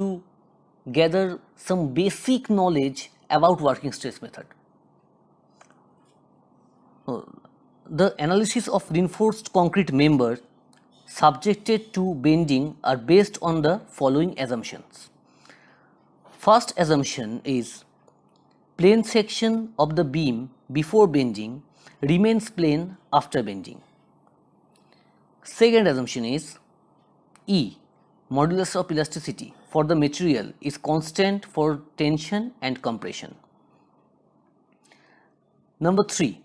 to gather some basic knowledge about working stress method. The analysis of reinforced concrete members subjected to bending are based on the following assumptions. First assumption is plane section of the beam before bending remains plane after bending. Second assumption is E, modulus of elasticity for the material is constant for tension and compression. Number 3,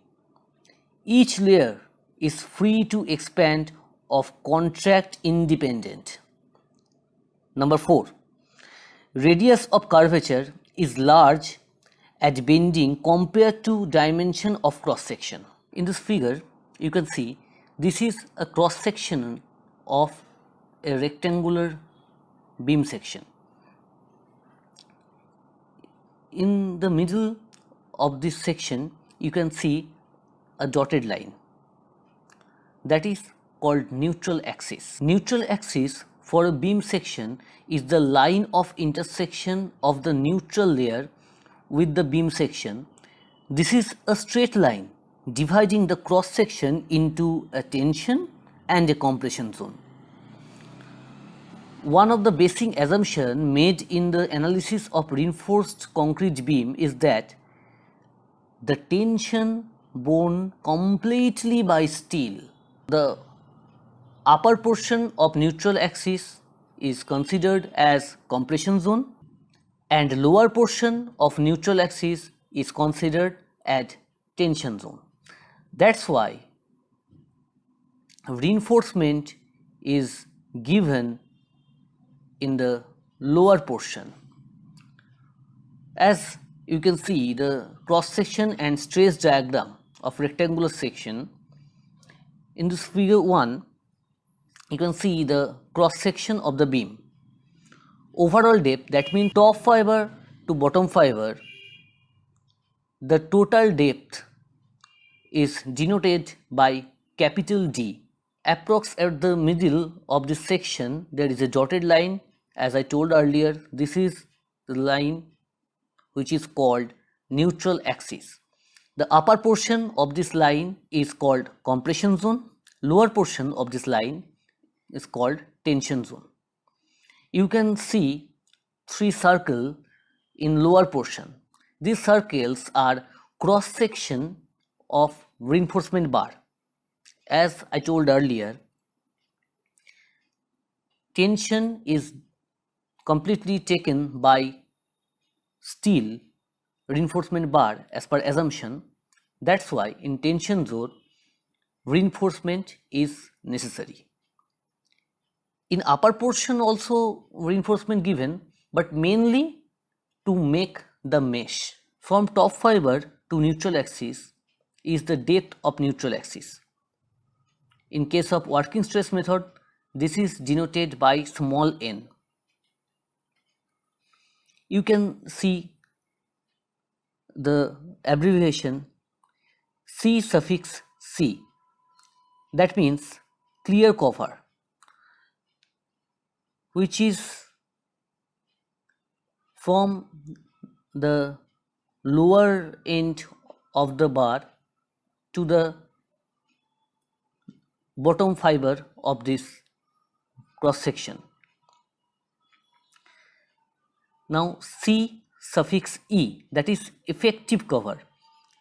each layer is free to expand of contract independent. Number 4, radius of curvature is large at bending compared to dimension of cross section. In this figure you can see this is a cross section of a rectangular beam section. In the middle of this section you can see a dotted line that is called neutral axis. Neutral axis for a beam section is the line of intersection of the neutral layer with the beam section. This is a straight line dividing the cross section into a tension and a compression zone. One of the basic assumptions made in the analysis of reinforced concrete beam is that the tension borne completely by steel. The upper portion of neutral axis is considered as compression zone and lower portion of neutral axis is considered as tension zone. That's why reinforcement is given in the lower portion. As you can see the cross section and stress diagram of rectangular section. In this figure 1 you can see the cross section of the beam. Overall depth, that means top fiber to bottom fiber, the total depth is denoted by capital D. Approx at the middle of this section there is a dotted line. As I told earlier, this is the line which is called neutral axis. The upper portion of this line is called compression zone, lower portion of this line is called tension zone. You can see 3 circles in lower portion. These circles are cross section of reinforcement bar. As I told earlier, tension is completely taken by steel reinforcement bar as per assumption. That's why in tension zone reinforcement is necessary. In upper portion also reinforcement given, but mainly to make the mesh. From top fiber to neutral axis is the depth of neutral axis. In case of working stress method, this is denoted by small n. You can see the abbreviation C suffix C, that means clear cover, which is from the lower end of the bar to the bottom fiber of this cross section. Now C suffix E, that is effective cover,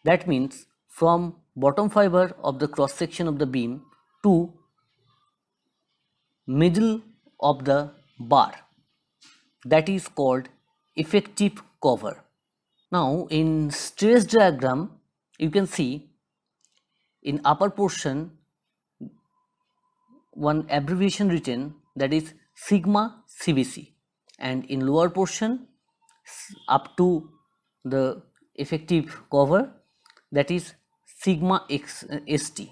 that means from bottom fiber of the cross section of the beam to middle of the bar, that is called effective cover. Now in stress diagram you can see in upper portion one abbreviation written, that is sigma CBC, and in lower portion up to the effective cover, that is sigma ST.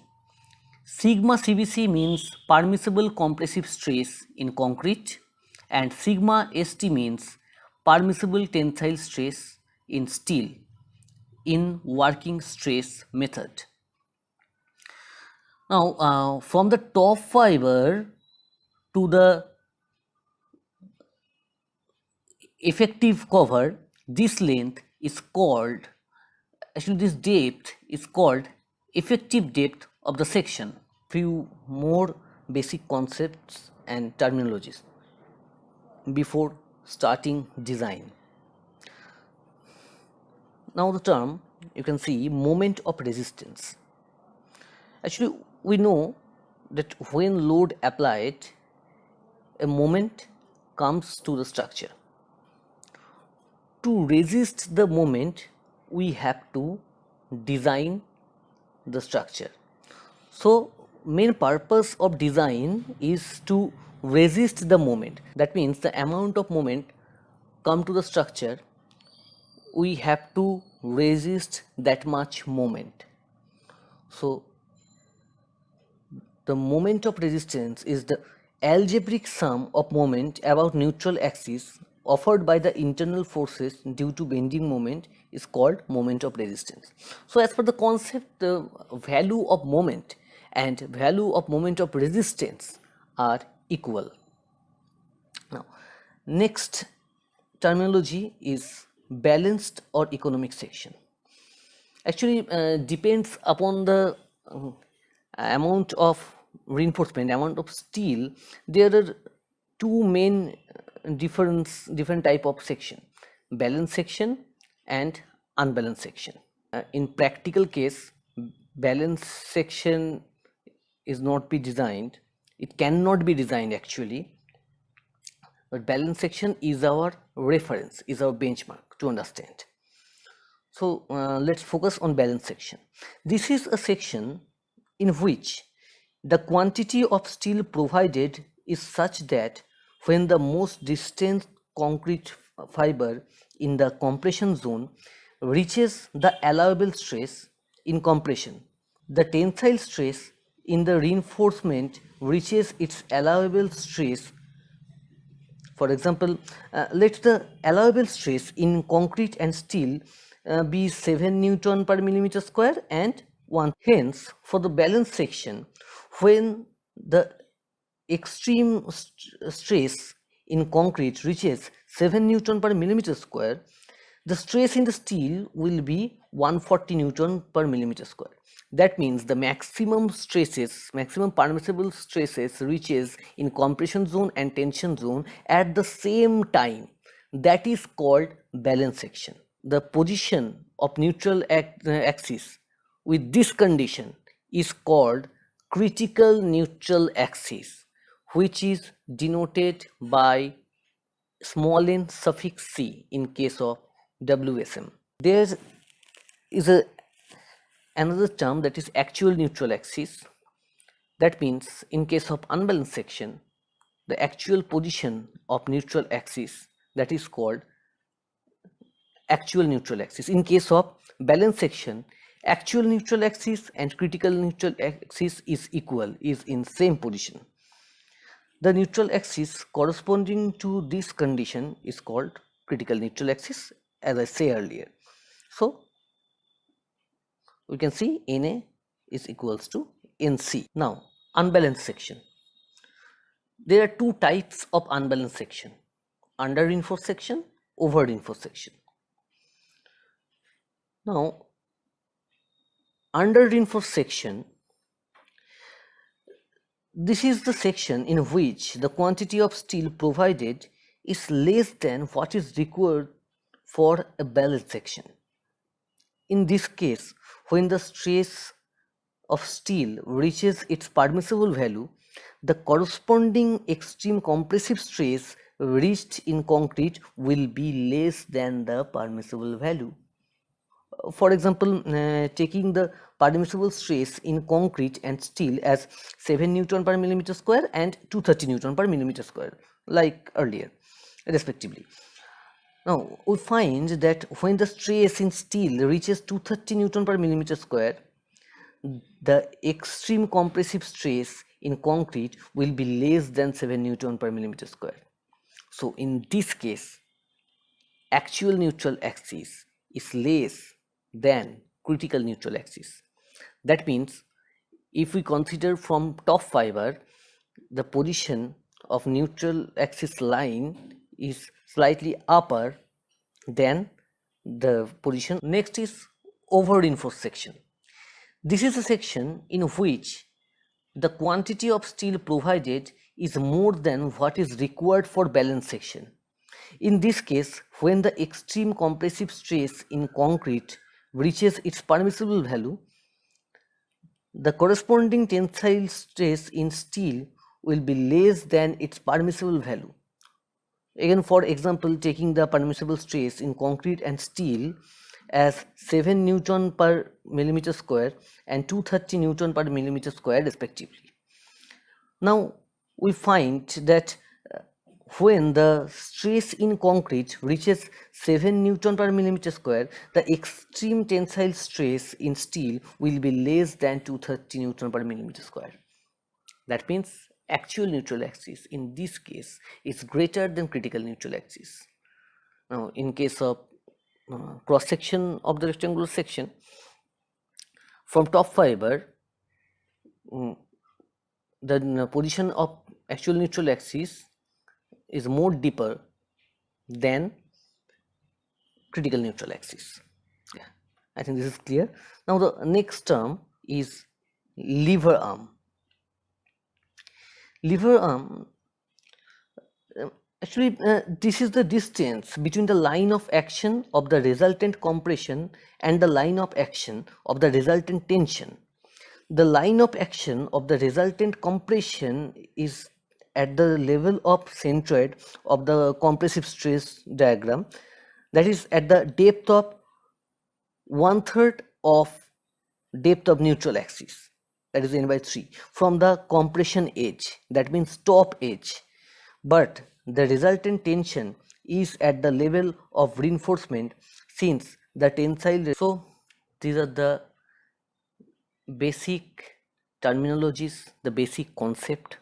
Sigma CBC means permissible compressive stress in concrete and sigma ST means permissible tensile stress in steel in working stress method. Now from the top fiber to the effective cover, this length is called, actually this depth is called effective depth of the section. Few more basic concepts and terminologies before starting design. Now the term, you can see, moment of resistance. Actually we know that when load applied, a moment comes to the structure. To resist the moment, we have to design the structure. So main purpose of design is to resist the moment. That means the amount of moment come to the structure, we have to resist that much moment. So the moment of resistance is the algebraic sum of moment about neutral axis offered by the internal forces due to bending moment is called moment of resistance. So as per the concept, the value of moment and value of moment of resistance are equal. Now next terminology is balanced or economic section. Actually depends upon the amount of reinforcement, amount of steel. There are two main different type of section: balanced section and unbalanced section. In practical case, balanced section is not be designed, it cannot be designed actually, but balanced section is our reference, is our benchmark to understand. So let's focus on balanced section. This is a section in which the quantity of steel provided is such that when the most distant concrete fiber in the compression zone reaches the allowable stress in compression, the tensile stress in the reinforcement reaches its allowable stress. For example, let the allowable stress in concrete and steel be 7 Newton per millimeter square and 1. Hence, for the balanced section, when the extreme stress in concrete reaches 7 Newton per millimeter square, the stress in the steel will be 140 Newton per millimeter square. That means the maximum stresses, maximum permissible stresses reaches in compression zone and tension zone at the same time. That is called balanced section. The position of neutral axis with this condition is called critical neutral axis, which is denoted by small n suffix c in case of WSM. There is another term, that is actual neutral axis. That means in case of unbalanced section, the actual position of neutral axis, that is called actual neutral axis. In case of balanced section, actual neutral axis and critical neutral axis is equal, is in same position. The neutral axis corresponding to this condition is called critical neutral axis, as I say earlier. So we can see Na is equals to Nc. Now unbalanced section. There are two types of unbalanced section: under reinforced section, over reinforced section. Now under reinforced section, this is the section in which the quantity of steel provided is less than what is required for a balanced section. In this case, when the stress of steel reaches its permissible value, the corresponding extreme compressive stress reached in concrete will be less than the permissible value. For example, taking the permissible stress in concrete and steel as 7 Newton per millimeter square and 230 Newton per millimeter square, like earlier, respectively. Now we find that when the stress in steel reaches 230 Newton per millimeter square, the extreme compressive stress in concrete will be less than 7 Newton per millimeter square. So in this case, actual neutral axis is less than critical neutral axis. That means if we consider from top fiber, the position of neutral axis line is slightly upper than the position. Next is over reinforced section. This is a section in which the quantity of steel provided is more than what is required for balance section. In this case, when the extreme compressive stress in concrete reaches its permissible value, the corresponding tensile stress in steel will be less than its permissible value. Again, for example, taking the permissible stress in concrete and steel as 7 Newton per millimeter square and 230 Newton per millimeter square respectively. Now we find that when the stress in concrete reaches 7 Newton per millimeter square, the extreme tensile stress in steel will be less than 230 Newton per millimeter square. That means actual neutral axis in this case is greater than critical neutral axis. Now, in case of cross section of the rectangular section, from top fiber, the position of actual neutral axis is more deeper than critical neutral axis. Yeah, I think this is clear. Now the next term is lever arm. Lever arm, actually this is the distance between the line of action of the resultant compression and the line of action of the resultant tension. The line of action of the resultant compression is at the level of centroid of the compressive stress diagram, that is at the depth of 1/3 of depth of neutral axis, that is n by 3, from the compression edge, that means top edge, but the resultant tension is at the level of reinforcement since the tensile. So these are the basic terminologies, the basic concept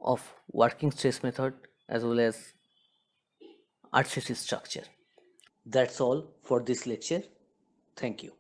of working stress method as well as RCC structure. That's all for this lecture. Thank you.